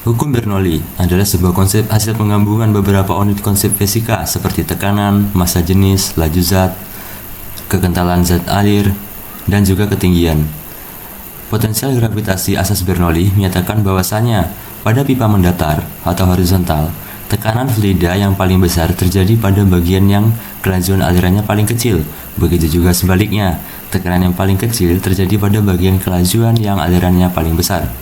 Hukum Bernoulli adalah sebuah konsep hasil penggabungan beberapa unit konsep fisika seperti tekanan, massa jenis, laju zat, kekentalan zat air, dan juga ketinggian. Potensial gravitasi asas Bernoulli menyatakan bahwasanya pada pipa mendatar atau horizontal, tekanan fluida yang paling besar terjadi pada bagian yang kelajuan alirannya paling kecil. Begitu juga sebaliknya, tekanan yang paling kecil terjadi pada bagian kelajuan yang alirannya paling besar.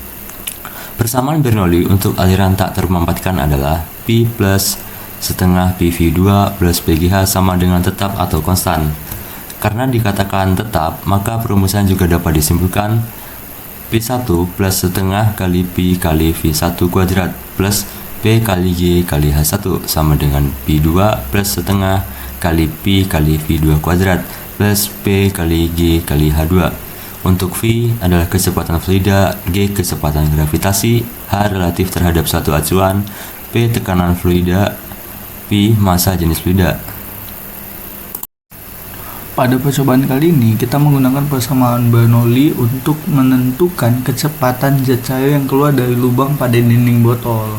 Persamaan Bernoulli untuk aliran tak termampatkan adalah P plus setengah PV2 plus PGH sama dengan tetap atau konstan. Karena dikatakan tetap, maka perumusan juga dapat disimpulkan P1 plus setengah kali P kali V1 kuadrat plus P kali G kali H1 sama dengan P2 plus setengah kali P kali V2 kuadrat plus P kali G kali H2. Untuk V adalah kecepatan fluida, G kecepatan gravitasi, H relatif terhadap suatu acuan, P tekanan fluida, P massa jenis fluida. Pada percobaan kali ini, kita menggunakan persamaan Bernoulli untuk menentukan kecepatan zat cair yang keluar dari lubang pada dinding botol.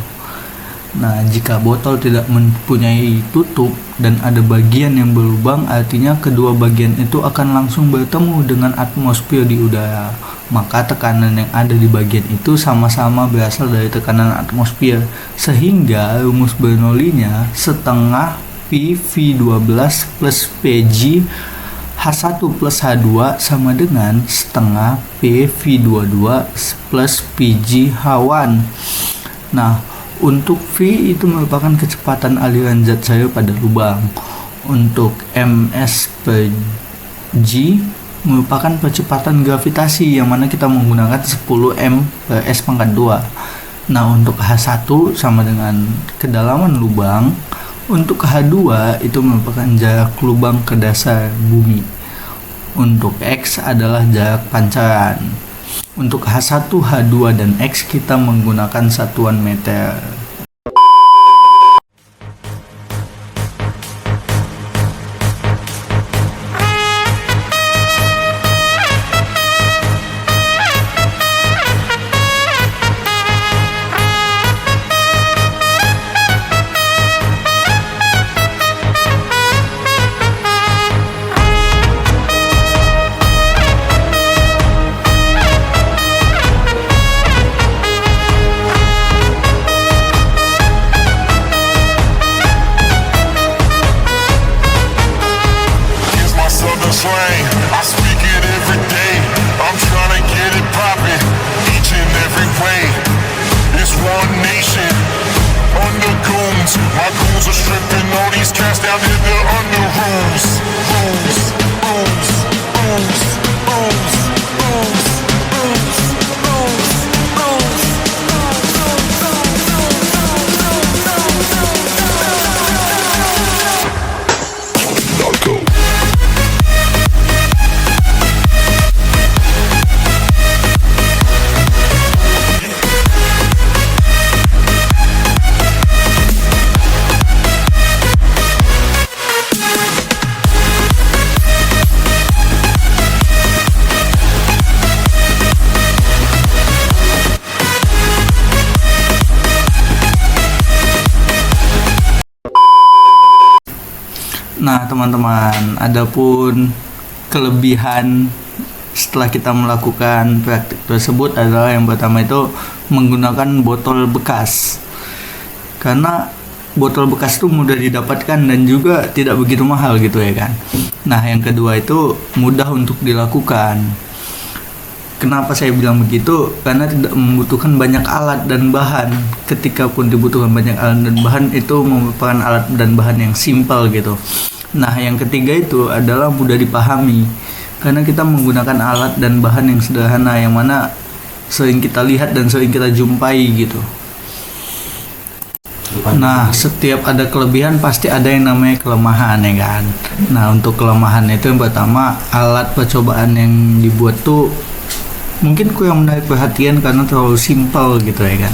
Nah, jika botol tidak mempunyai tutup dan ada bagian yang berlubang, artinya kedua bagian itu akan langsung bertemu dengan atmosfer di udara. Maka tekanan yang ada di bagian itu sama-sama berasal dari tekanan atmosfer, sehingga rumus Bernoulli-nya setengah PV12 plus PG H1 plus H2 sama dengan setengah PV22 plus PG H1. Nah, untuk V itu merupakan kecepatan aliran zat cair pada lubang. Untuk ms per G merupakan percepatan gravitasi yang mana kita menggunakan 10 m per s pangkat 2. Nah, untuk H1 sama dengan kedalaman lubang. Untuk H2 itu merupakan jarak lubang ke dasar bumi. Untuk X adalah jarak pancaran. Untuk H1, H2, dan X kita menggunakan satuan meter. I speak it every day. I'm trying to get it poppin' each and every way. It's one nation under goons. My goons are stripping all these cats down in the under rules. Rules, rules, rules, rules, rules, rules, rules, rules. Nah, teman-teman, adapun kelebihan setelah kita melakukan praktik tersebut adalah yang pertama itu menggunakan botol bekas. Karena botol bekas itu mudah didapatkan dan juga tidak begitu mahal gitu ya kan. Nah, yang kedua itu mudah untuk dilakukan. Kenapa saya bilang begitu? Karena tidak membutuhkan banyak alat dan bahan. Ketika pun dibutuhkan banyak alat dan bahan, itu merupakan alat dan bahan yang simpel gitu. Nah, yang ketiga itu adalah mudah dipahami. Karena kita menggunakan alat dan bahan yang sederhana, yang mana sering kita lihat dan sering kita jumpai gitu. Nah, setiap ada kelebihan pasti ada yang namanya kelemahan ya kan. Nah, untuk kelemahan itu yang pertama, alat percobaan yang dibuat tuh mungkin kurang menarik perhatian karena terlalu simpel gitu ya kan.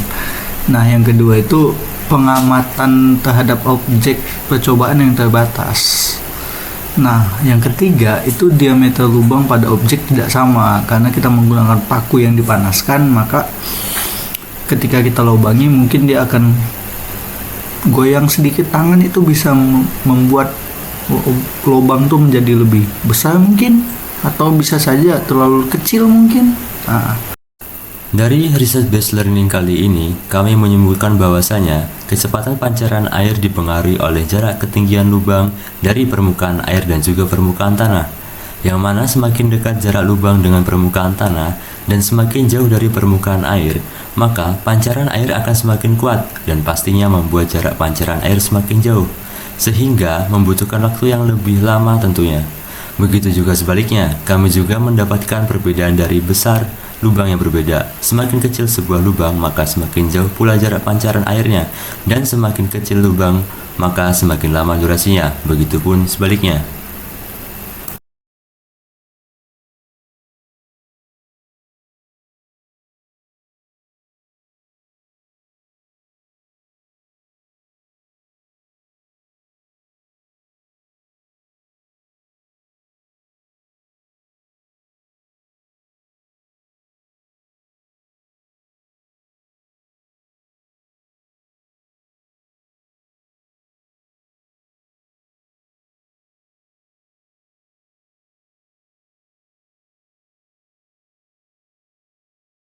Nah, yang kedua itu pengamatan terhadap objek percobaan yang terbatas. Nah, yang ketiga itu diameter lubang pada objek tidak sama karena kita menggunakan paku yang dipanaskan, maka ketika kita lubangi mungkin dia akan goyang sedikit tangan, itu bisa membuat lubang tuh menjadi lebih besar mungkin, atau bisa saja terlalu kecil mungkin. Dari riset based learning kali ini, kami menyebutkan bahwasanya kecepatan pancaran air dipengaruhi oleh jarak ketinggian lubang dari permukaan air dan juga permukaan tanah, yang mana semakin dekat jarak lubang dengan permukaan tanah dan semakin jauh dari permukaan air, maka pancaran air akan semakin kuat dan pastinya membuat jarak pancaran air semakin jauh, sehingga membutuhkan waktu yang lebih lama tentunya. Begitu juga sebaliknya, kami juga mendapatkan perbedaan dari besar lubang yang berbeda. Semakin kecil sebuah lubang, maka semakin jauh pula jarak pancaran airnya, dan semakin kecil lubang, maka semakin lama durasinya. Begitupun sebaliknya.